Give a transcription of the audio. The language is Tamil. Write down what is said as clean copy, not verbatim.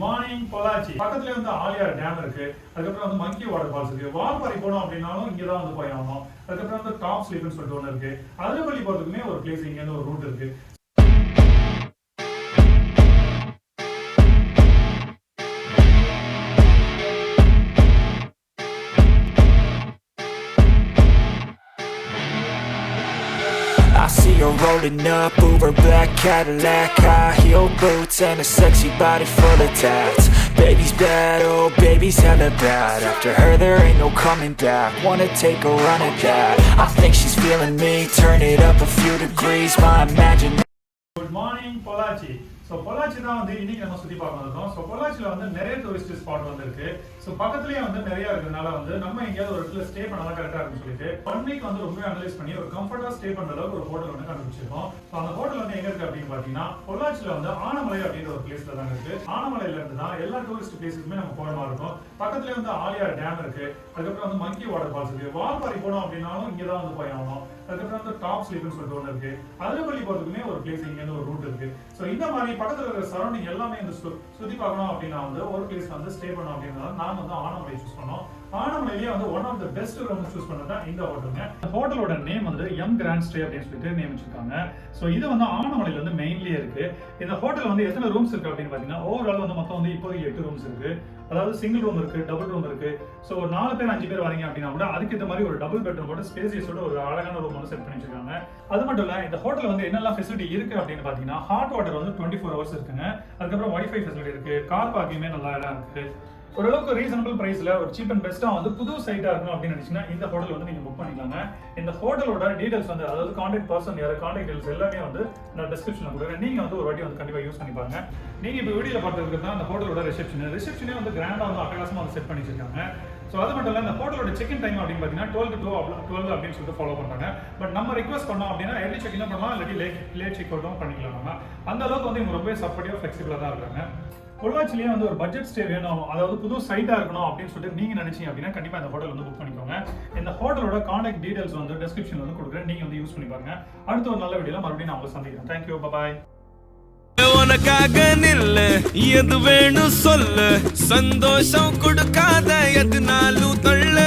மார்னிங் பொள்ளாச்சி பக்கத்துல வந்து ஆலியார் டேம் இருக்கு. அதுக்கப்புறம் வந்து மங்கி வாட்டர் ஃபால்ஸ் இருக்கு. வால்பாறை போனோம் அப்படின்னாலும் இங்க தான் வந்து போய் ஆகணும். அதுக்கப்புறம் வந்து டாப் ஸ்லீப்னு சொல்லிட்டு ஒன்று இருக்கு. அதிரப்பள்ளி போறதுக்குமே ஒரு பிளேஸ் இங்க இருந்து ஒரு ரூட் இருக்கு. I see her rolling up, Uber black Cadillac, high heel boots and a sexy body full of tats. Baby's bad, oh baby's hella bad. After her there ain't no coming back. Wanna take a run at that. I think she's feeling me. Turn it up a few degrees. My imagination. Good morning Pollachi. So Pollachi தான் வந்து இன்னைக்கு நம்ம சுற்றி பார்க்க வந்திருக்கோம். ஸோ பொள்ளாச்சியில் வந்து நிறைய டூரிஸ்ட் ஸ்பாட் வந்து இருக்கு. ஸோ பக்கத்துலேயே வந்து நிறைய இருக்கிறதுனால வந்து நம்ம எங்கேயாவது ஒரு இடத்துல ஸ்டே பண்ணலாம் கரெக்டாக இருக்குன்னு சொல்லிட்டு 1 வீக் வந்து ரொம்ப அனலைஸ் பண்ணி ஒரு கம்ஃபர்ட்டாக ஸ்டே பண்ணுற அளவுக்கு ஒரு ஹோட்டல் வந்து கண்டுபிடிச்சிருக்கோம். ஸோ அந்த ஹோட்டல் வந்து எங்க இருக்கு அப்படின்னு பார்த்தீங்கன்னா பொள்ளாச்சியில் வந்து ஆனமலை அப்படின்ற ஒரு பிளேஸ்ல தான் இருக்கு. ஆனமலையில இருந்து தான் எல்லா டூரிஸ்ட் பிளேஸுக்குமே நம்ம போகிற மாதிரி இருக்கும். பக்கத்துலேயே வந்து ஆலியார் டேம் இருக்கு. அதுக்கப்புறம் வந்து மங்கி வாட்டர் ஃபால்ஸ் இருக்கு. வால்பாறை போனோம் அப்படின்னாலும் இங்கே தான் வந்து போய் ஆகணும். அதுக்கப்புறம் வந்து டாப் ஸ்லீப்னு சொல்லிட்டு ஒன்று இருக்கு. அதிரப்பள்ளி போறதுக்குமே ஒரு பிளேஸ் இங்க இருந்து ஒரு ரூட் இருக்கு. ஸோ இந்த மாதிரி பக்கத்துல இருக்கிற சரௌண்டிங் எல்லாமே வந்து சுத்தி பார்க்கணும் அப்படின்னா வந்து ஒரு பிளேஸ் வந்து ஸ்டே பண்ணணும் அப்படின்னா நாம வந்து ஆனமலை சூஸ் பண்ணோம். ஆனமலையிலேயே வந்து one of the best room choose பண்ணது தான் இந்த ஹோட்டலுங்க. இந்த ஹோட்டலோட நேம் வந்து எம் கிராண்ட் ஸ்டே அப்படின்னு சொல்லிட்டு நேம் வச்சிருக்காங்க. ஸோ இது வந்து ஆனமலையில வந்து மெயின்லயே இருக்கு. இந்த ஹோட்டல் வந்து எத்தனை ரூம்ஸ் இருக்கு அப்படின்னு பாத்தீங்கன்னா ஓவரால் வந்து மொத்தம் வந்து இப்போதைக்கு 8 ரூம்ஸ் இருக்கு. அதாவது சிங்கிள் ரூம் இருக்கு, டபுள் ரூம் இருக்கு. ஸோ 4 பேர் 5 பேர் வரீங்க அப்படின்னா கூட அதுக்கேற்ற மாதிரி ஒரு டபுள் பெட்ரூம் கூட ஸ்பேசியஸோட ஒரு அழகான ரூம் வந்து செட் பண்ணி வச்சிருக்காங்க. அது மட்டும் இல்ல இந்த ஹோட்டல் வந்து என்னெல்லாம் ஃபெசிலிட்டி இருக்கு அப்படின்னு பாத்தீங்கன்னா ஹாட் வாட்டர் வந்து 24 ஹவர்ஸ் இருக்குங்க. அதுக்கப்புறம் வைஃபை ஃபெசிலிட்டி இருக்கு. கார் பார்க்கிங்குமே நல்லா இடம் இருக்கு. ஓரளவுக்கு ரீசனபிள் பிரைஸ்ல ஒரு சீப் அண்ட் பெஸ்டா வந்து புது சைட்டா இருக்கணும் அப்படின்னு நினைச்சீங்கன்னா இந்த ஹோட்டல் வந்து நீங்க புக் பண்ணிக்கலாங்க. இந்த ஹோட்டலோட டீடைல்ஸ் வந்து அதாவது கான்டாக்ட் பர்சன் யாரு கான்டாக்ட் டீடைல்ஸ் எல்லாமே வந்து நான் டிஸ்கிரிப்ஷன்ல கொடுக்குறேன். நீங்க வந்து ஒரு வாட்டி வந்து கண்டிப்பா யூஸ் பண்ணி பாருங்க. நீங்க இப்போ வீடியோல பார்த்துருக்கு தான் இந்த ஹோட்டலோட ரிசப்ஷனே வந்து கிராண்டா வந்து அட்டகாசமா வந்து செட் பண்ணி வச்சிருக்காங்க. ஸோ அது மட்டும் இல்லை இந்த ஹோட்டலோட செக்இன் டைம் அப்படின்னு பார்த்தீங்கன்னா 12 to 12 அப்படின்னு சொல்லிட்டு ஃபாலோ பண்ணுறாங்க. பட் நம்ம ரிக்வஸ்ட் பண்ணோம் அப்படின்னா ஏர்லி செக்இன் பண்ணலாம், இல்லாட்டி லேட் செக் அவுட்டும் பண்ணிக்கலாம். நம்ம அந்த அளவுக்கு வந்து இவங்க ரொம்பவே சப்போர்ட்டிவாக ஃப்ளெக்சிபிளாக தான் இருக்காங்க. பொள்ளாச்சிலேயே வந்து ஒரு பட்ஜெட் ஸ்டே வேணும், அதாவது புது சைட்டா இருக்கணும் அப்படின்னு சொல்லிட்டு நீங்க நினைச்சீங்க அப்படின்னா கண்டிப்பா இந்த ஹோட்டல் வந்து புக் பண்ணிக்கோங்க. இந்த ஹோட்டலோட கான்டாக்ட் டீடைல்ஸ் வந்து டிஸ்கிரிப்ஷன்ல வந்து கொடுக்குறேன். நீங்க வந்து யூஸ் பண்ணி பாருங்க. அடுத்த ஒரு நல்ல வீடியோல மறுபடியும் நான் உங்களை சந்திக்கிறேன். தேங்க்யூ, பாய். உனக்காக நில்லு, எது வேணும் சொல்லு, சந்தோஷம் கொடுக்காத எதுனாலும் தொல்ல.